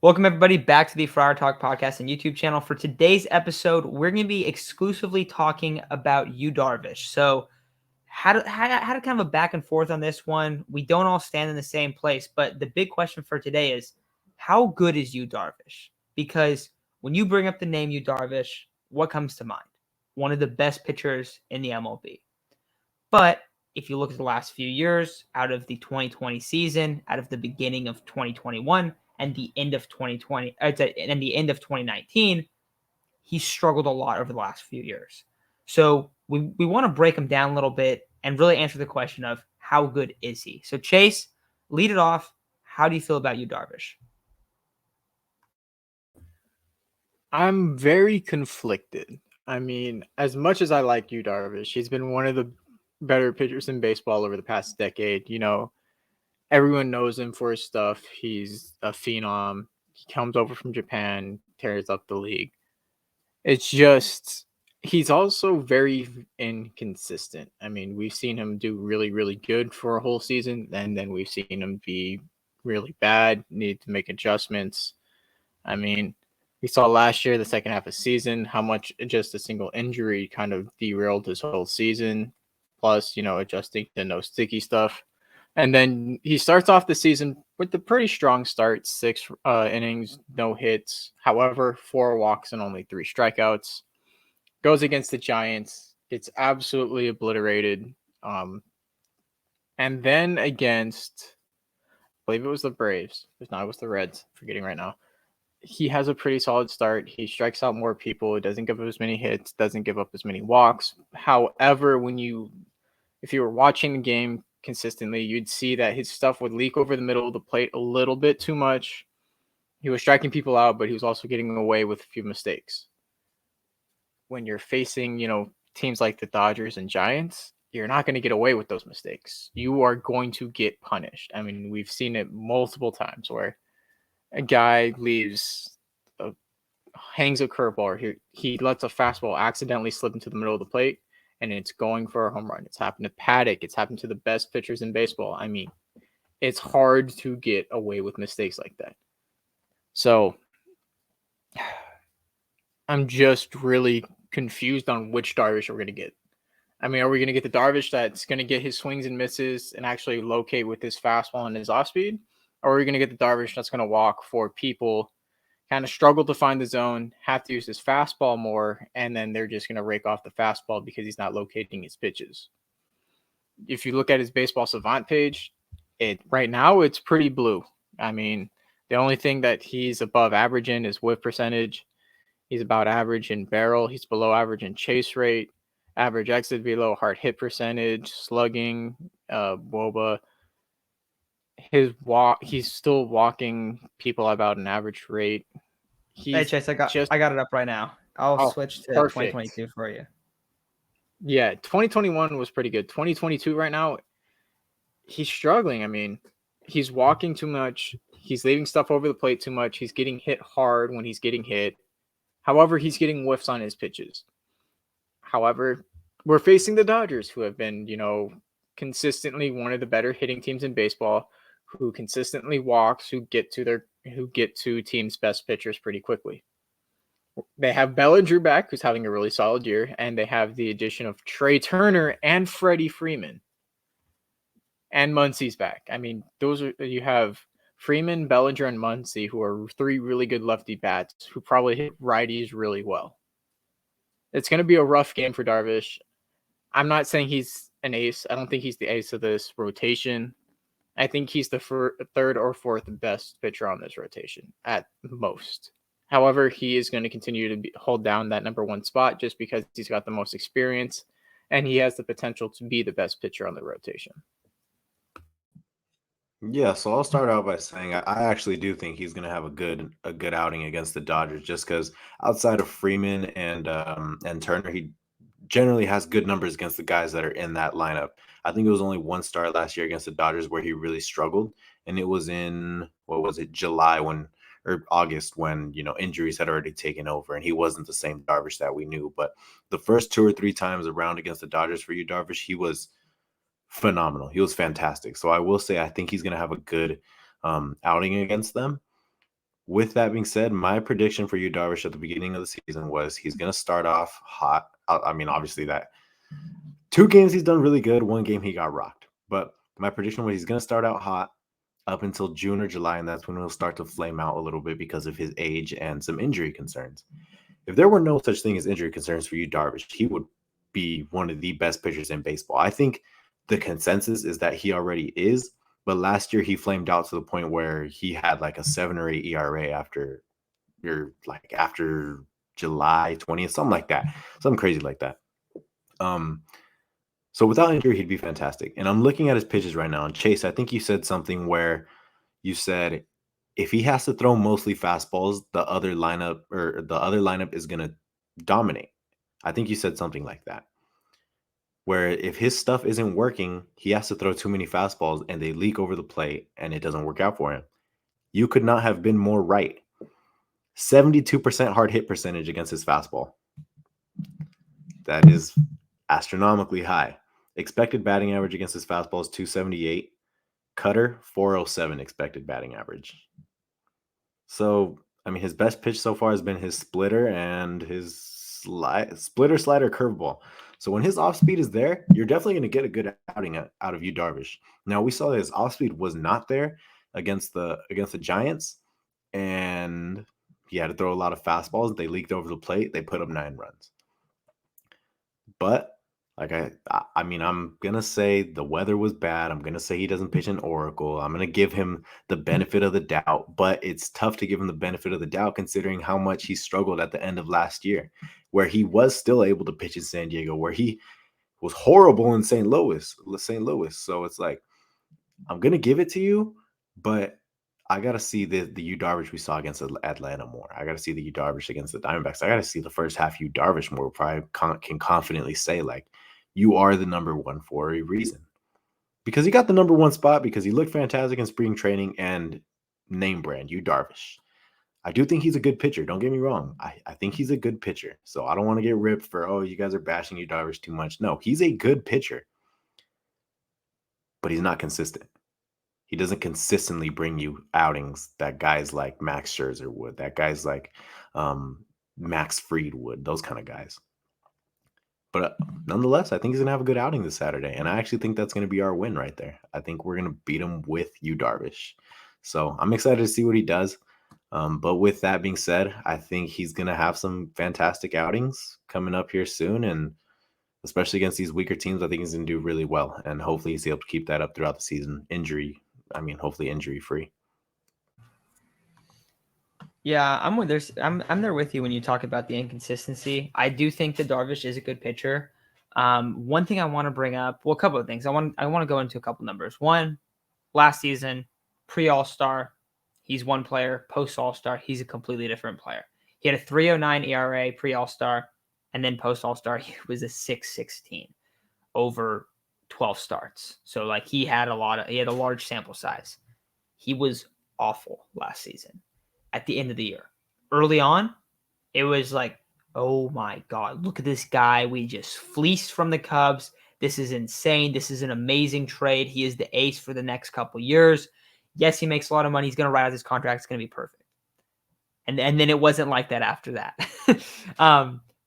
Welcome, everybody, back to the Friar Talk podcast and YouTube channel. For today's episode, we're going to be exclusively talking about Yu Darvish. So, had kind of a back and forth on this one. We don't all stand in the same place, but the big question for today is, how good is Yu Darvish? Because when you bring up the name Yu Darvish, what comes to mind? One of the best pitchers in the MLB. But if you look at the last few years, out of the 2020 season, out of the beginning of 2021, and the end of 2020, and the end of 2019, he struggled a lot over the last few years. So we want to break him down a little bit and really answer the question of how good is he? So Chase, lead it off. How do you feel about Yu Darvish? I'm very conflicted. I mean, as much as I like Yu Darvish, he's been one of the better pitchers in baseball over the past decade. Everyone knows him for his stuff. He's a phenom. He comes over from Japan, tears up the league. It's just he's also very inconsistent. I mean, we've seen him do really, really good for a whole season, and then we've seen him be really bad, need to make adjustments. I mean, we saw last year, the second half of the season, how much just a single injury kind of derailed his whole season. Plus, adjusting to no sticky stuff. And then he starts off the season with a pretty strong start, six innings, no hits. However, 4 walks and only 3 strikeouts. Goes against the Giants, gets absolutely obliterated. And then against, I believe it was the Braves. It was the Reds. Forgetting right now. He has a pretty solid start. He strikes out more people. It doesn't give up as many hits, doesn't give up as many walks. However, if you were watching the game consistently, you'd see that his stuff would leak over the middle of the plate a little bit too much. He was striking people out, but he was also getting away with a few mistakes. When you're facing, teams like the Dodgers and Giants, you're not going to get away with those mistakes. You are going to get punished. I mean, we've seen it multiple times where a guy hangs a curveball, or he lets a fastball accidentally slip into the middle of the plate, and it's going for a home run. It's happened to Paddock. It's happened to the best pitchers in baseball. I mean, it's hard to get away with mistakes like that. So I'm just really confused on which Darvish we're going to get. I mean, are we going to get the Darvish that's going to get his swings and misses and actually locate with his fastball and his off speed? Or are we going to get the Darvish that's going to walk for people, kind of struggle to find the zone, have to use his fastball more, and then they're just going to rake off the fastball because he's not locating his pitches? If you look at his Baseball Savant page, right now it's pretty blue. I mean, the only thing that he's above average in is whiff percentage. He's about average in barrel. He's below average in chase rate, average exit below hard hit percentage, slugging, WOBA. He's still walking people about an average rate. Hey Chase, I got it up right now. I'll switch to perfect. 2022 for you. Yeah, 2021 was pretty good. 2022 right now, he's struggling. I mean, he's walking too much. He's leaving stuff over the plate too much. He's getting hit hard when he's getting hit. However, he's getting whiffs on his pitches. However, we're facing the Dodgers, who have been, consistently one of the better hitting teams in baseball, who consistently walks, who get to teams' best pitchers pretty quickly. They have Bellinger back, who's having a really solid year, and they have the addition of Trey Turner and Freddie Freeman. And Muncy's back. I mean, you have Freeman, Bellinger, and Muncy, who are 3 really good lefty bats who probably hit righties really well. It's going to be a rough game for Darvish. I'm not saying he's an ace. I don't think he's the ace of this rotation. I think he's the third or fourth best pitcher on this rotation at most. However, he is going to continue to hold down that number 1 spot just because he's got the most experience and he has the potential to be the best pitcher on the rotation. Yeah, so I'll start out by saying I actually do think he's going to have a good outing against the Dodgers, just because outside of Freeman and Turner, he generally has good numbers against the guys that are in that lineup. I think it was only one start last year against the Dodgers where he really struggled, and it was in July or August when injuries had already taken over and he wasn't the same Darvish that we knew. But the first 2 or 3 times around against the Dodgers for Yu Darvish, he was phenomenal. He was fantastic. So I will say I think he's going to have a good outing against them. With that being said, my prediction for Yu Darvish at the beginning of the season was he's going to start off hot. I mean, obviously that 2 games he's done really good. 1 game he got rocked. But my prediction was he's going to start out hot up until June or July, and that's when he'll start to flame out a little bit because of his age and some injury concerns. If there were no such thing as injury concerns for Yu Darvish, he would be one of the best pitchers in baseball. I think the consensus is that he already is, but last year he flamed out to the point where he had like a 7 or 8 ERA after July 20th, something like that. Something crazy like that. So without injury, he'd be fantastic. And I'm looking at his pitches right now. And Chase, I think you said something where you said if he has to throw mostly fastballs, the other lineup is going to dominate. I think you said something like that. Where if his stuff isn't working, he has to throw too many fastballs and they leak over the plate and it doesn't work out for him. You could not have been more right. 72% hard hit percentage against his fastball. That is astronomically high. Expected batting average against his fastball is 278. Cutter, 407 expected batting average. So, I mean, his best pitch so far has been his splitter and his slider curveball. So when his off speed is there, you're definitely going to get a good outing out of Yu Darvish. Now we saw that his off speed was not there against the Giants, and he had to throw a lot of fastballs. They leaked over the plate. They put up 9 runs. But like I mean, I'm gonna say the weather was bad. I'm gonna say he doesn't pitch in Oracle. I'm gonna give him the benefit of the doubt, but it's tough to give him the benefit of the doubt considering how much he struggled at the end of last year, where he was still able to pitch in San Diego, where he was horrible in St. Louis. So it's like, I'm gonna give it to you, but I gotta see the Yu Darvish we saw against Atlanta more. I gotta see the Yu Darvish against the Diamondbacks. I gotta see the first half Yu Darvish more. Probably can confidently say like, you are the number one for a reason, because he got the number 1 spot because he looked fantastic in spring training and name brand Yu Darvish. I do think he's a good pitcher. Don't get me wrong. I think he's a good pitcher. So I don't want to get ripped for, oh, you guys are bashing Yu Darvish too much. No, he's a good pitcher, but he's not consistent. He doesn't consistently bring you outings that guys like Max Scherzer would, that guys like Max Fried would, those kind of guys. But nonetheless, I think he's going to have a good outing this Saturday. And I actually think that's going to be our win right there. I think we're going to beat him with Yu Darvish. So I'm excited to see what he does. But with that being said, I think he's going to have some fantastic outings coming up here soon. And especially against these weaker teams, I think he's going to do really well. And hopefully he's able to keep that up throughout the season. Hopefully injury-free. Yeah, I'm there with you when you talk about the inconsistency. I do think that Darvish is a good pitcher. One thing I want to bring up, well, a couple of things. I want to go into a couple numbers. One, last season, pre-All-Star, he's one player. Post-All-Star, he's a completely different player. He had a 3.09 ERA pre-All-Star, and then post-All-Star, he was a 6.16 over 12 starts. So like he had a large sample size. He was awful last season. At the end of the year, early on, it was like, oh my God, look at this guy. We just fleeced from the Cubs. This is insane. This is an amazing trade. He is the ace for the next couple years. Yes, he makes a lot of money. He's going to ride out his contract. It's going to be perfect. And then it wasn't like that after that.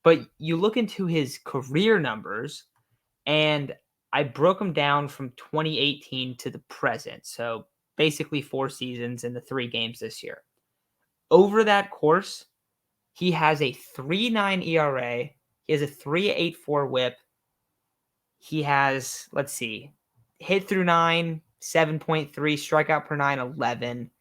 But you look into his career numbers, and I broke them down from 2018 to the present. So basically 4 seasons and the 3 games this year. Over that course, he has a 3.9 ERA. He has a 3.84 whip. He has, let's see, hit through 9, 7.3, strikeout per 9, 11.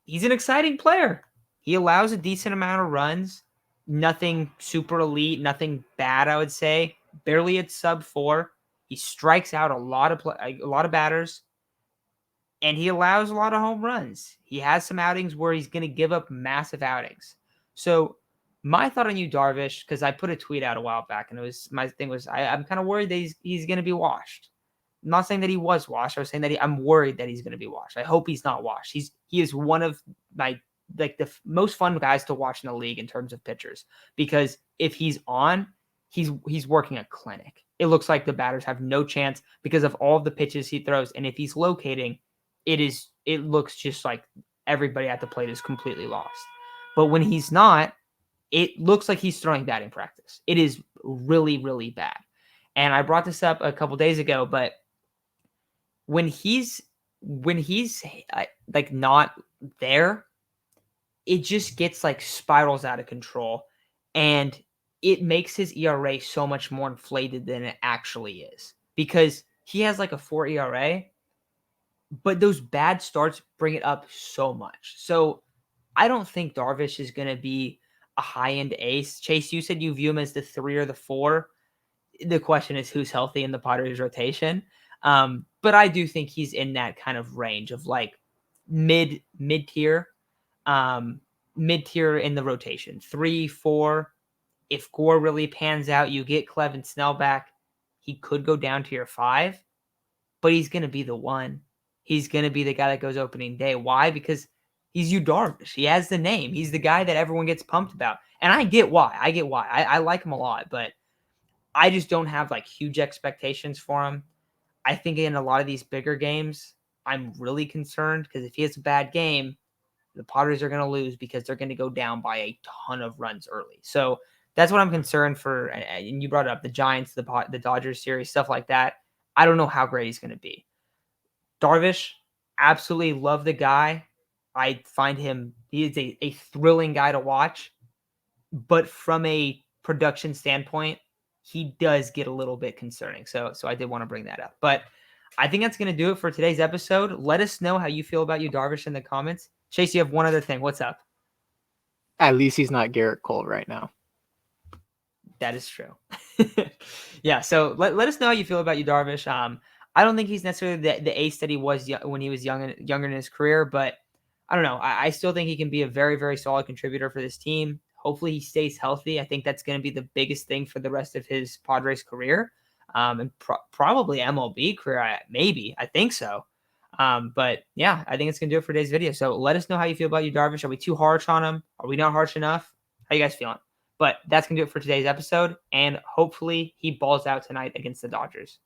He's an exciting player. He allows a decent amount of runs. Nothing super elite, nothing bad, I would say. Barely at sub 4. He strikes out a lot of batters. And he allows a lot of home runs. He has some outings where he's going to give up massive outings. So my thought on Yu Darvish, because I put a tweet out a while back, and I'm kind of worried that he's going to be washed. I'm not saying that he was washed. I was saying that I'm worried that he's going to be washed. I hope he's not washed. He is one of my the most fun guys to watch in the league in terms of pitchers, because if he's on, he's working a clinic. It looks like the batters have no chance because of all of the pitches he throws, and if he's locating, it looks just like everybody at the plate is completely lost. But when he's not, it looks like he's throwing batting practice. It is really, really bad. And I brought this up a couple days ago, but when he's like not there, it just gets like spirals out of control, and it makes his ERA so much more inflated than it actually is, because he has like a 4 ERA, but those bad starts bring it up so much. So I don't think Darvish is going to be a high-end ace. Chase, you said you view him as the 3 or the 4. The question is who's healthy in the Padres rotation. But I do think he's in that kind of range of like mid-tier, mid-tier in the rotation. 3, 4. If Gore really pans out, you get Clev and Snell back, he could go down to your 5, but he's going to be the 1. He's going to be the guy that goes opening day. Why? Because he's Yu Darvish. He has the name. He's the guy that everyone gets pumped about. And I get why. I like him a lot, but I just don't have like huge expectations for him. I think in a lot of these bigger games, I'm really concerned because if he has a bad game, the Padres are going to lose because they're going to go down by a ton of runs early. So that's what I'm concerned for. And you brought it up, the Giants, the Dodgers series, stuff like that. I don't know how great he's going to be. Darvish, absolutely love the guy. I find he is a thrilling guy to watch. But from a production standpoint, he does get a little bit concerning. So I did want to bring that up. But I think that's going to do it for today's episode. Let us know how you feel about Yu Darvish in the comments. Chase, you have one other thing. What's up? At least he's not Garrett Cole right now. That is true. Yeah, so let us know how you feel about Yu Darvish. I don't think he's necessarily the ace that he was when he was younger in his career, but I don't know. I still think he can be a very, very solid contributor for this team. Hopefully he stays healthy. I think that's going to be the biggest thing for the rest of his Padres career, and probably MLB career, maybe. I think so. But yeah, I think it's going to do it for today's video. So let us know how you feel about Yu Darvish. Are we too harsh on him? Are we not harsh enough? How you guys feeling? But that's going to do it for today's episode, and hopefully he balls out tonight against the Dodgers.